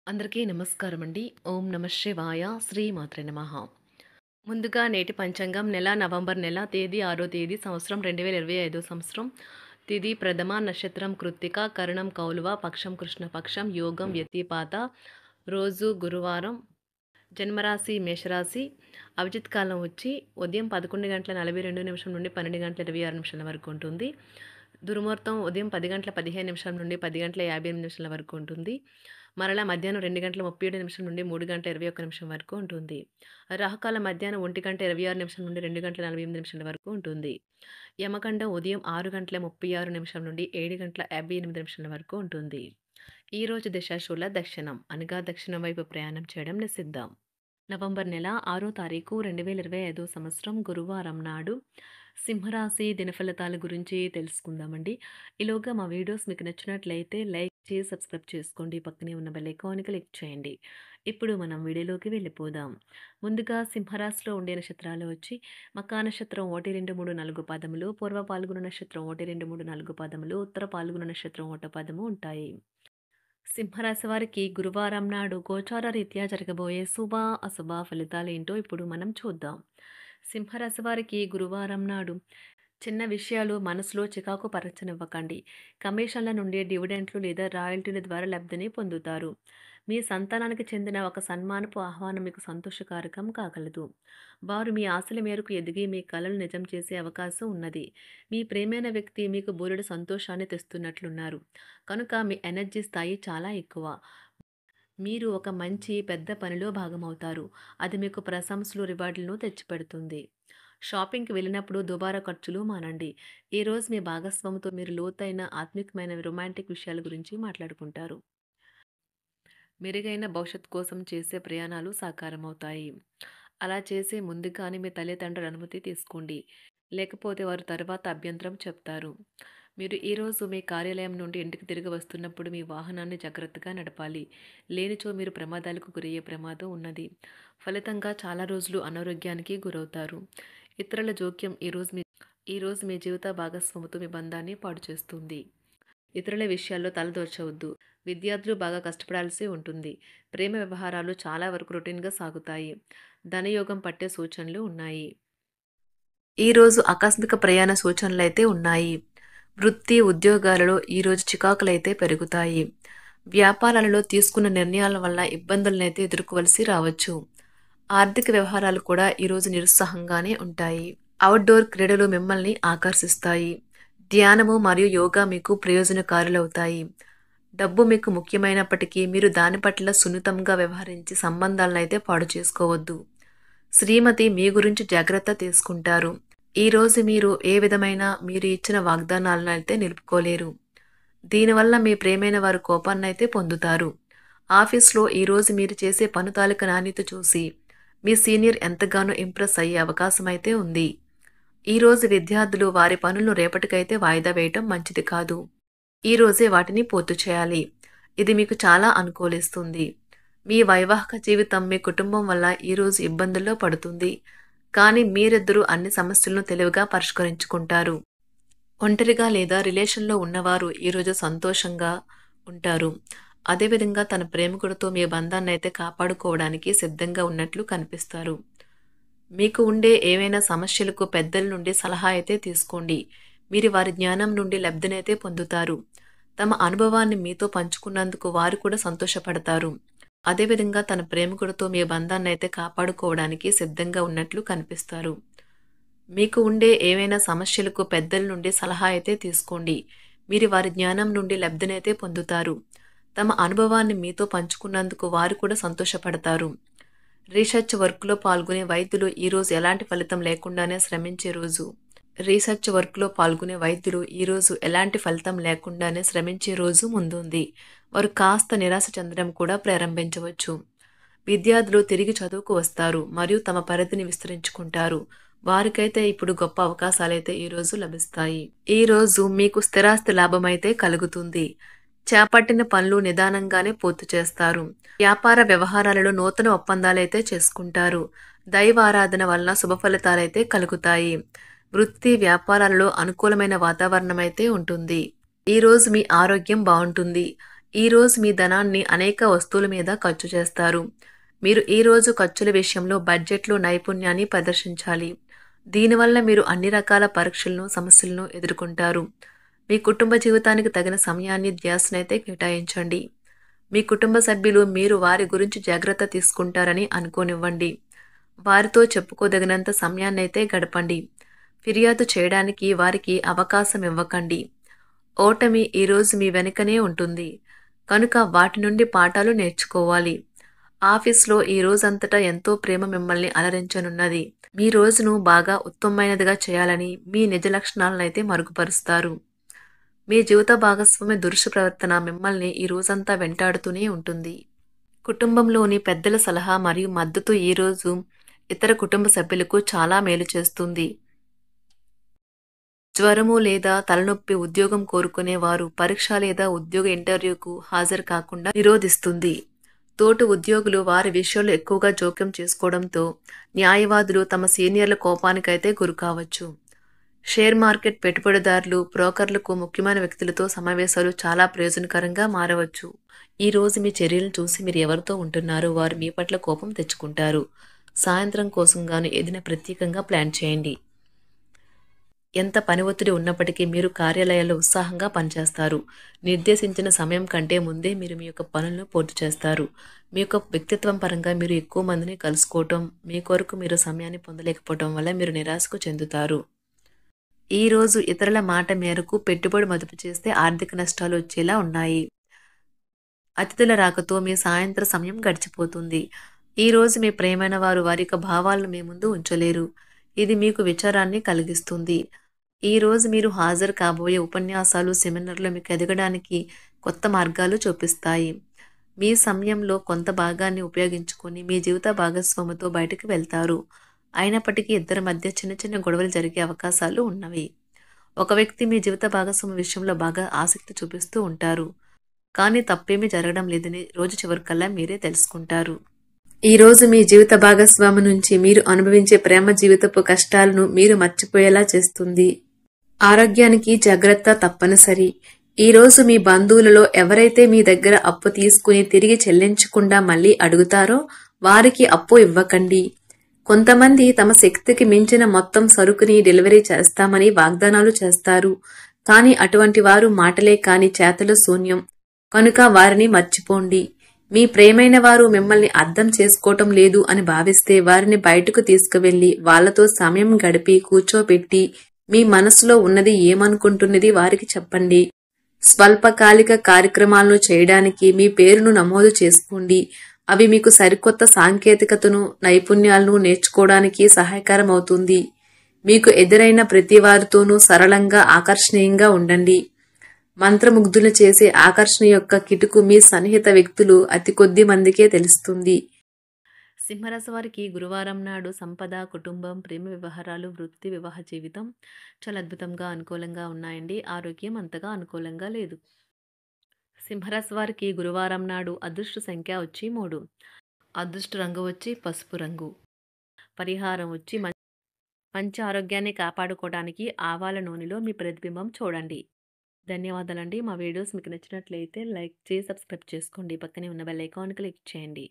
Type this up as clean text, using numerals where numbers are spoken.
అందరికీ నమస్కారం అండి. ఓం నమ శివాయ. శ్రీమాత్రే నమః. ముందుగా నేటి పంచాంగం నెల నవంబర్ నెల తేదీ 6వ తేదీ సంవత్సరం 2025 సంవత్సరం. తిథి ప్రథమ, నక్షత్రం కృత్తిక, కరణం కౌలువ, పక్షం కృష్ణపక్షం, యోగం వ్యతిపాత, రోజు గురువారం, జన్మరాశి మేషరాశి, అభిజిత్ కాలం వచ్చి ఉదయం 11:42 నుండి 12:26 వరకు ఉంటుంది. దుర్ముహూర్తం ఉదయం 10:15 నుండి 10:58 వరకు ఉంటుంది. మరలా మధ్యాహ్నం 2:37 నుండి 3:21 వరకు ఉంటుంది. రాహుకాలం మధ్యాహ్నం 1:26 నుండి 2:48 వరకు ఉంటుంది. యమగండం ఉదయం 6:36 నుండి 7:58 వరకు ఉంటుంది. ఈరోజు దశాశూల దక్షిణం అనగా దక్షిణం వైపు ప్రయాణం చేయడం నిషిద్ధం. నవంబర్ నెల 6వ తారీఖు 2025 సంవత్సరం గురువారం నాడు సింహరాశి దినఫలితాల గురించి తెలుసుకుందామండి. ఈలోగా మా వీడియోస్ మీకు నచ్చినట్లయితే లైక్ చేసి సబ్స్క్రైబ్ చేసుకోండి. పక్కనే ఉన్న బెల్ ఐకాన్ని క్లిక్ చేయండి. ఇప్పుడు మనం వీడియోలోకి వెళ్ళిపోదాం. ముందుగా సింహరాశిలో ఉండే నక్షత్రాలు వచ్చి మకా నక్షత్రం 1, 2, 3, 4 పాదములు, పూర్వ పాల్గొన నక్షత్రం 1, 2, 3, 4 పాదములు, ఉత్తర పాల్గొన నక్షత్రం 1 పాదము ఉంటాయి. సింహరాశి వారికి గురువారం నాడు గోచార రీత్యా జరగబోయే శుభ అశుభ ఫలితాలు ఏంటో ఇప్పుడు మనం చూద్దాం. సింహరాశి వారికి గురువారం నాడు చిన్న విషయాలు మనసులో చికాకు పరచనివ్వకండి. కమిషన్ల నుండి డివిడెంట్లు లేదా రాయల్టీల ద్వారా లబ్ధిని పొందుతారు. మీ సంతానానికి చెందిన ఒక సన్మానపు ఆహ్వానం మీకు సంతోషకారకం కాగలదు. వారు మీ ఆశల మేరకు ఎదిగి మీ కలలు నిజం చేసే అవకాశం ఉన్నది. మీ ప్రేమైన వ్యక్తి మీకు బోలెడు సంతోషాన్ని తెస్తున్నట్లున్నారు. కనుక మీ ఎనర్జీ స్థాయి చాలా ఎక్కువ. మీరు ఒక మంచి పెద్ద పనిలో భాగమవుతారు. అది మీకు ప్రశంసలు, రివార్డులను తెచ్చిపెడుతుంది. షాపింగ్కి వెళ్ళినప్పుడు దుబారా ఖర్చులు మానండి. ఈరోజు మీ భాగస్వామితో మీరు లోతైన ఆత్మికమైన రొమాంటిక్ విషయాల గురించి మాట్లాడుకుంటారు. మెరుగైన భవిష్యత్తు కోసం చేసే ప్రయాణాలు సాకారమవుతాయి. అలా చేసే ముందుగానే మీ తల్లిదండ్రుల అనుమతి తీసుకోండి. లేకపోతే వారు తర్వాత అభ్యంతరం చెప్తారు. మీరు ఈరోజు మీ కార్యాలయం నుండి ఇంటికి తిరిగి వస్తున్నప్పుడు మీ వాహనాన్ని జాగ్రత్తగా నడపాలి. లేనిచో మీరు ప్రమాదాలకు గురయ్యే ప్రమాదం ఉన్నది. ఫలితంగా చాలా రోజులు అనారోగ్యానికి గురవుతారు. ఇతరుల జోక్యం ఈరోజు మీ జీవిత భాగస్వామితో మీ బంధాన్ని పాడు చేస్తుంది. ఇతరుల విషయాల్లో తలదూర్చవద్దు. విద్యార్థులు బాగా కష్టపడాల్సి ఉంటుంది. ప్రేమ వ్యవహారాలు చాలా వరకు రొటీన్గా సాగుతాయి. ధనయోగం పట్టే సూచనలు ఉన్నాయి. ఈరోజు ఆకస్మిక ప్రయాణ సూచనలైతే ఉన్నాయి. వృత్తి ఉద్యోగాలలో ఈరోజు చికాకులైతే పెరుగుతాయి. వ్యాపారాలలో తీసుకున్న నిర్ణయాల వల్ల ఇబ్బందులనైతే ఎదుర్కోవలసి రావచ్చు. ఆర్థిక వ్యవహారాలు కూడా ఈరోజు నిరుత్సాహంగానే ఉంటాయి. అవుట్డోర్ క్రీడలు మిమ్మల్ని ఆకర్షిస్తాయి. ధ్యానము మరియు యోగా మీకు ప్రయోజనకారులవుతాయి. డబ్బు మీకు ముఖ్యమైనప్పటికీ మీరు దాని పట్ల సున్నితంగా వ్యవహరించి సంబంధాలనైతే పాడు చేసుకోవద్దు. శ్రీమతి మీ గురించి జాగ్రత్త తీసుకుంటారు. ఈరోజు మీరు ఏ విధమైన మీరు ఇచ్చిన వాగ్దానాలను అయితే నిలుపుకోలేరు. దీనివల్ల మీ ప్రేమైన వారు కోపాన్నైతే పొందుతారు. ఆఫీస్లో ఈరోజు మీరు చేసే పను తాలూకా నాణ్యత చూసి మీ సీనియర్ ఎంతగానో ఇంప్రెస్ అయ్యే అవకాశం అయితే ఉంది. ఈరోజు విద్యార్థులు వారి పనులను రేపటికైతే వాయిదా వేయటం మంచిది కాదు. ఈరోజే వాటిని పూర్తి చేయాలి. ఇది మీకు చాలా అనుకూలిస్తుంది. మీ వైవాహిక జీవితం మీ కుటుంబం వల్ల ఈరోజు ఇబ్బందుల్లో పడుతుంది. కానీ మీరిద్దరూ అన్ని సమస్యలను తెలివిగా పరిష్కరించుకుంటారు. ఒంటరిగా లేదా రిలేషన్లో ఉన్నవారు ఈరోజు సంతోషంగా ఉంటారు. అదేవిధంగా తన ప్రేమికుడితో మీ బంధాన్ని అయితే కాపాడుకోవడానికి సిద్ధంగా ఉన్నట్లు కనిపిస్తారు. మీకు ఉండే ఏవైనా సమస్యలకు పెద్దల నుండి సలహా అయితే తీసుకోండి. మీరు వారి జ్ఞానం నుండి లబ్ధినైతే పొందుతారు. తమ అనుభవాన్ని మీతో పంచుకున్నందుకు వారు కూడా సంతోషపడతారు. అదేవిధంగా తన ప్రేమికుడితో మీ బంధాన్ని అయితే కాపాడుకోవడానికి సిద్ధంగా ఉన్నట్లు కనిపిస్తారు. మీకు ఉండే ఏవైనా సమస్యలకు పెద్దల నుండి సలహా అయితే తీసుకోండి. మీరు వారి జ్ఞానం నుండి లబ్ధినైతే పొందుతారు. తమ అనుభవాన్ని మీతో పంచుకున్నందుకు వారు కూడా సంతోషపడతారు. రీసెర్చ్ వర్క్లో పాల్గొనే వైద్యులు ఈరోజు ఎలాంటి ఫలితం లేకుండానే శ్రమించే రోజు. ఈరోజు ఎలాంటి ఫలితం లేకుండానే శ్రమించే రోజు ముందుంది. వారు కాస్త నిరాశ చెందడం కూడా ప్రారంభించవచ్చు. విద్యార్థులు తిరిగి చదువుకు వస్తారు మరియు తమ పరిధిని విస్తరించుకుంటారు. వారికైతే ఇప్పుడు గొప్ప అవకాశాలైతే ఈరోజు లభిస్తాయి. ఈరోజు మీకు స్థిరాస్తి లాభమైతే కలుగుతుంది. చేపట్టిన పనులు నిదానంగానే పూర్తి చేస్తారు. వ్యాపార వ్యవహారాలలో నూతన ఒప్పందాలైతే చేసుకుంటారు. దైవ ఆరాధన వలన శుభ ఫలితాలైతే కలుగుతాయి. వృత్తి వ్యాపారాలలో అనుకూలమైన వాతావరణం అయితే ఉంటుంది. ఈరోజు మీ ఆరోగ్యం బాగుంటుంది. ఈరోజు మీ ధనాన్ని అనేక వస్తువుల మీద ఖర్చు చేస్తారు. మీరు ఈరోజు ఖర్చుల విషయంలో బడ్జెట్లో నైపుణ్యాన్ని ప్రదర్శించాలి. దీనివల్ల మీరు అన్ని రకాల పరీక్షలను, సమస్యలను ఎదుర్కొంటారు. మీ కుటుంబ జీవితానికి తగిన సమయాన్ని, ధ్యాసనైతే కేటాయించండి. మీ కుటుంబ సభ్యులు మీరు వారి గురించి జాగ్రత్త తీసుకుంటారని అనుకోనివ్వండి. వారితో చెప్పుకోదగినంత సమయాన్నైతే గడపండి. ఫిర్యాదు చేయడానికి వారికి అవకాశం ఇవ్వకండి. ఓటమి ఈరోజు మీ వెనుకనే ఉంటుంది. కనుక వాటి నుండి పాఠాలు నేర్చుకోవాలి. ఆఫీస్‌లో ఈ రోజంతటా ఎంతో ప్రేమ మిమ్మల్ని అలరించనున్నది. మీ రోజును బాగా ఉత్తమమైనదిగా చేయాలని మీ నిజ లక్షణాలనైతే మరుగుపరుస్తారు. మీ జీవిత భాగస్వామి దురుసు ప్రవర్తన మిమ్మల్ని ఈ రోజంతా వెంటాడుతూనే ఉంటుంది. కుటుంబంలోని పెద్దల సలహా మరియు మద్దతు ఈరోజు ఇతర కుటుంబ సభ్యులకు చాలా మేలు చేస్తుంది. జ్వరము లేదా తలనొప్పి ఉద్యోగం కోరుకునేవారు పరీక్ష లేదా ఉద్యోగ ఇంటర్వ్యూకు హాజరు కాకుండా నిరోధిస్తుంది. తోటి ఉద్యోగులు వారి విషయాల్లో ఎక్కువగా జోక్యం చేసుకోవడంతో న్యాయవాదులు తమ సీనియర్ల కోపానికైతే గురికావచ్చు. షేర్ మార్కెట్ పెట్టుబడిదారులు, బ్రోకర్లకు ముఖ్యమైన వ్యక్తులతో సమావేశాలు చాలా ప్రయోజనకరంగా మారవచ్చు. ఈ రోజు మీ చర్యలను చూసి మీరు ఎవరితో ఉంటున్నారో వారు మీ పట్ల కోపం తెచ్చుకుంటారు. సాయంత్రం కోసం గాను ఏదైనా ప్రత్యేకంగా ప్లాన్ చేయండి. ఎంత పని ఒత్తిడి ఉన్నప్పటికీ మీరు కార్యాలయాల్లో ఉత్సాహంగా పనిచేస్తారు. నిర్దేశించిన సమయం కంటే ముందే మీరు మీ యొక్క పనులను పూర్తి చేస్తారు. మీ యొక్క వ్యక్తిత్వం పరంగా మీరు ఎక్కువ మందిని కలుసుకోవటం, మీ కొరకు మీరు సమయాన్ని పొందలేకపోవటం వల్ల మీరు నిరాశకు చెందుతారు. ఈ రోజు ఇతరుల మాట మేరకు పెట్టుబడి మదుపు చేస్తే ఆర్థిక నష్టాలు వచ్చేలా ఉన్నాయి. అతిథుల రాకతో మీ సాయంత్ర సమయం గడిచిపోతుంది. ఈ రోజు మీ ప్రియమైన వారు వారి యొక్క భావాలను మీ ముందు ఉంచలేరు. ఇది మీకు విచారాన్ని కలిగిస్తుంది. ఈ రోజు మీరు హాజరు కాబోయే ఉపన్యాసాలు, సెమినార్లు మీకు ఎదగడానికి కొత్త మార్గాలు చూపిస్తాయి. మీ సమయంలో కొంత భాగాన్ని ఉపయోగించుకొని మీ జీవిత భాగస్వామితో బయటకు వెళ్తారు. అయినప్పటికీ ఇద్దరి మధ్య చిన్న చిన్న గొడవలు జరిగే అవకాశాలు ఉన్నవి. ఒక వ్యక్తి మీ జీవిత భాగస్వామి విషయంలో బాగా ఆసక్తి చూపిస్తూ ఉంటారు. కానీ తప్పేమీ జరగడం లేదని రోజు చివరికల్లా మీరే తెలుసుకుంటారు. ఈ రోజు మీ జీవిత భాగస్వామి నుంచి మీరు అనుభవించే ప్రేమ జీవితపు కష్టాలను మీరు మర్చిపోయేలా చేస్తుంది. ఆరోగ్యానికి జాగ్రత్త తప్పనిసరి. ఈ రోజు మీ బంధువులలో ఎవరైతే మీ దగ్గర అప్పు తీసుకుని తిరిగి చెల్లించకుండా మళ్ళీ అడుగుతారో వారికి అప్పు ఇవ్వకండి. కొంతమంది తమ శక్తికి మించిన మొత్తం సరుకుని డెలివరీ చేస్తామని వాగ్దానాలు చేస్తారు. కానీ అటువంటి వారు మాటలే కాని చేతలు శూన్యం. కనుక వారిని మర్చిపోండి. మీ ప్రియమైన వారు మిమ్మల్ని అర్థం చేసుకోవటం లేదు అని భావిస్తే వారిని బయటకు తీసుకువెళ్లి వాళ్లతో సమయం గడిపి కూర్చోబెట్టి మీ మనసులో ఉన్నది ఏమనుకుంటున్నది వారికి చెప్పండి. స్వల్పకాలిక కార్యక్రమాలను చేయడానికి మీ పేరును నమోదు చేసుకోండి. అవి మీకు సరికొత్త సాంకేతికతను, నైపుణ్యాలను నేర్చుకోవడానికి సహాయకరం అవుతుంది. మీకు ఎదురైన ప్రతి వారితోనూ సరళంగా, ఆకర్షణీయంగా ఉండండి. మంత్రముగ్ధులు చేసే ఆకర్షణ యొక్క కిటుకు మీ సన్నిహిత వ్యక్తులు అతి కొద్ది మందికే తెలుస్తుంది. సింహరాశి వారికి గురువారం నాడు సంపద, కుటుంబం, ప్రేమ వ్యవహారాలు, వృత్తి, వివాహ జీవితం చాలా అద్భుతంగా అనుకూలంగా ఉన్నాయండి. ఆరోగ్యం అంతగా అనుకూలంగా లేదు. సింహరాశి వారికి గురువారం నాడు అదృష్ట సంఖ్య వచ్చి 3, అదృష్ట రంగు వచ్చి పసుపు రంగు, పరిహారం వచ్చి మంచి ఆరోగ్యాన్ని కాపాడుకోవడానికి ఆవాల నూనెలో మీ ప్రతిబింబం చూడండి. ధన్యవాదాలండి. మా వీడియోస్ మీకు నచ్చినట్లయితే లైక్ చేసి సబ్స్క్రైబ్ చేసుకోండి. పక్కనే ఉన్న బెల్ ఐకాన్ క్లిక్ చేయండి.